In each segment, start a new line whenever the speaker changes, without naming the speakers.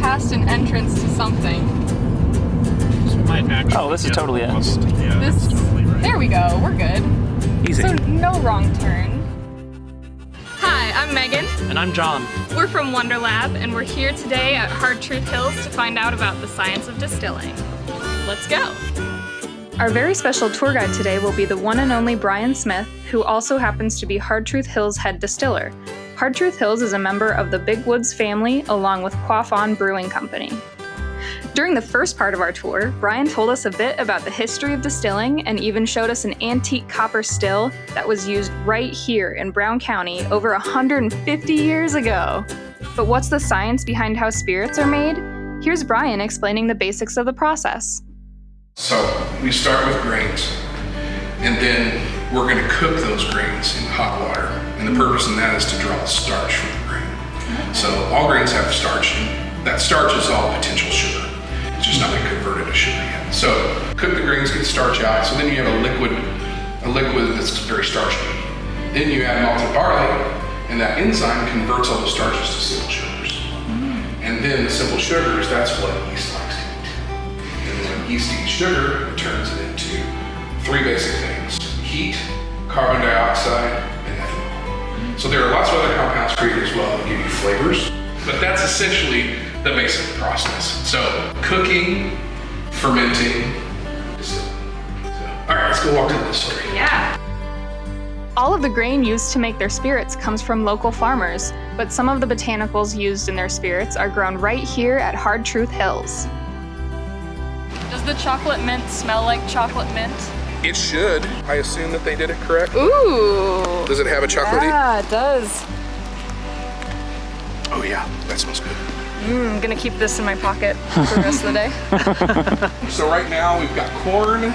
past an entrance to something.
Oh, this is totally it.
Yeah,
This,
totally right.
there we go, we're good.
Easy.
So no wrong turn. Hi, I'm Megan.
And I'm John.
We're from WonderLab, and we're here today at Hard Truth Hills to find out about the science of distilling. Let's go. Our very special tour guide today will be the one and only Bryan Smith, who also happens to be Hard Truth Hills head distiller. Hard Truth Hills is a member of the Big Woods family, along with Quaffon Brewing Company. During the first part of our tour, Bryan told us a bit about the history of distilling and even showed us an antique copper still that was used right here in Brown County over 150 years ago. But what's the science behind how spirits are made? Here's Bryan explaining the basics of the process.
So we start with grains, and then we're going to cook those grains in hot water. And the purpose in that is to draw the starch from the grain. So all grains have starch, and that starch is all potential sugar. It's just not been converted to sugar yet. So cook the grains, get the starch out. So then you have a liquid that's very starchy. Then you add malted barley, and that enzyme converts all the starches to simple sugars. And then the simple sugars, that's what yeast likes to eat. And when yeast eats sugar, it turns it into three basic things: heat, carbon dioxide, and ethanol. So there are lots of other compounds created as well that give you flavors, but that's essentially the basic process. So cooking, fermenting, distilling. All right, let's go walk to the distillery.
Yeah. All of the grain used to make their spirits comes from local farmers, but some of the botanicals used in their spirits are grown right here at Hard Truth Hills. Does the chocolate mint smell like chocolate mint?
It should. I assume that they did it correct.
Ooh.
Does it have a chocolatey?
Yeah, it does.
Oh yeah, that smells good.
I'm gonna keep this in my pocket for the rest of the day.
So right now we've got corn,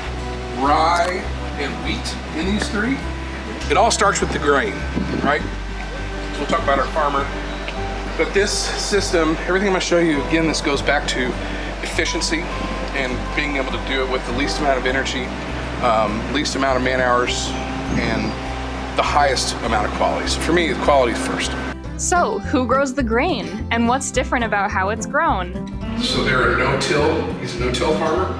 rye, and wheat in these three. It all starts with the grain, right? So we'll talk about our farmer. But this system, everything I'm gonna show you, again, this goes back to efficiency and being able to do it with the least amount of energy, least amount of man hours, and the highest amount of quality. So for me, quality is first.
So, who grows the grain, and what's different about how it's grown?
So they're a no-till, he's a no-till farmer.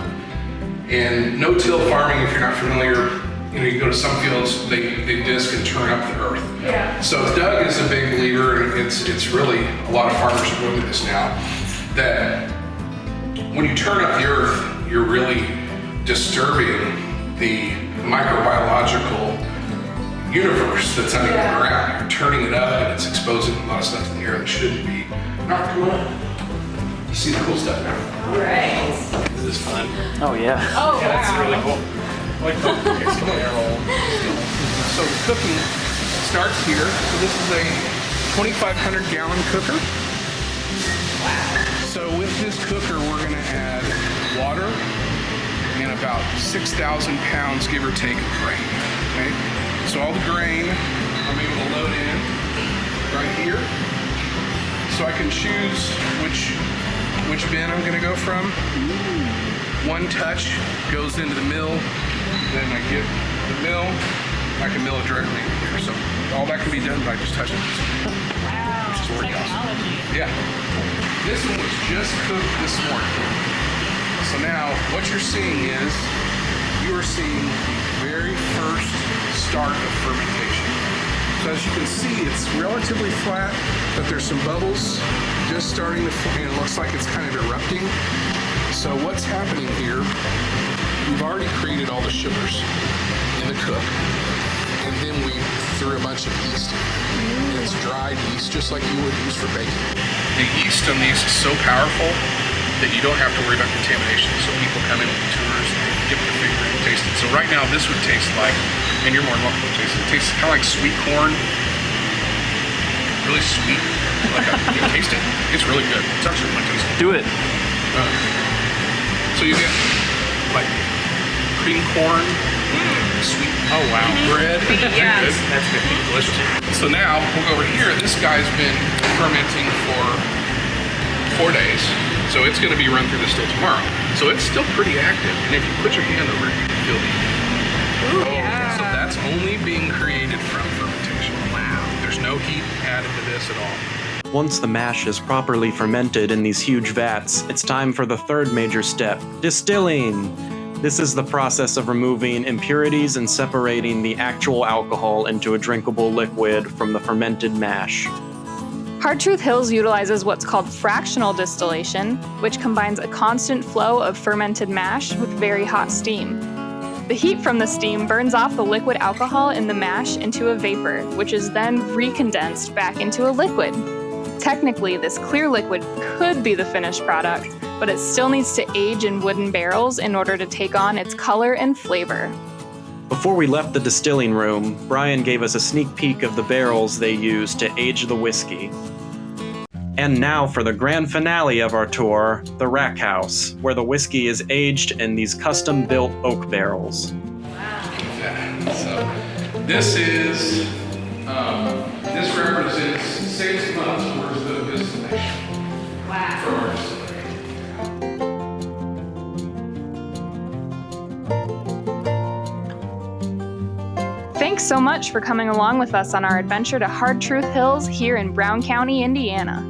And no-till farming, if you're not familiar, you go to some fields, they disc and turn up the earth.
Yeah.
So Doug is a big believer, and it's really, a lot of farmers are doing this now, that when you turn up the earth, you're really disturbing the microbiological universe that's under the ground. You're turning it up, and it's exposing a lot of stuff in the air that shouldn't be. All right, come on. You see the cool stuff now.
All right.
This is fun.
Oh, yeah.
Oh,
Yeah, it's
wow.
really cool. Like, come on.
So the cooking starts here. So this is a 2,500 gallon cooker. Wow. So with this cooker, we're gonna add water and about 6,000 pounds, give or take, of grain, okay? So all the grain I'm able to load in right here. So I can choose which bin I'm gonna go from. One touch goes into the mill, then I get the mill, I can mill it directly in here. So all that can be done by just touching this.
Wow.
Which is really awesome. Yeah. This one was just cooked this morning. So now what you're seeing is, you are seeing the very first start of fermentation. So as you can see, it's relatively flat, but there's some bubbles just starting to form, and it looks like it's kind of erupting. So what's happening here, we've already created all the sugars in the cook, and then we threw a bunch of yeast in. And it's dried yeast, just like you would use for baking. The yeast on these is so powerful that you don't have to worry about contamination. So people come in with tours, they dip their finger and taste it. So right now this would taste like, and you're more than welcome to taste it, it tastes kind of like sweet corn. Really sweet. You can taste it. It's really good. It's actually really tasty.
Do it.
So you get like cream corn, sweet bread.
Yeah.
Good. That's good. Delicious. So now we'll go over here. This guy's been fermenting for 4 days. So it's going to be run through the still tomorrow. So it's still pretty active. And if you put your hand over it, you can feel the heat.
Yeah.
So that's only being created from fermentation. Wow. There's no heat added to this at all.
Once the mash is properly fermented in these huge vats, it's time for the third major step, distilling. This is the process of removing impurities and separating the actual alcohol into a drinkable liquid from the fermented mash.
Hard Truth Hills utilizes what's called fractional distillation, which combines a constant flow of fermented mash with very hot steam. The heat from the steam burns off the liquid alcohol in the mash into a vapor, which is then recondensed back into a liquid. Technically, this clear liquid could be the finished product, but it still needs to age in wooden barrels in order to take on its color and flavor.
Before we left the distilling room, Bryan gave us a sneak peek of the barrels they use to age the whiskey. And now for the grand finale of our tour, the rack house, where the whiskey is aged in these custom-built oak barrels.
Yeah, so this represents 6 months worth of distillation from our distillery.
Thanks so much for coming along with us on our adventure to Hard Truth Hills here in Brown County, Indiana.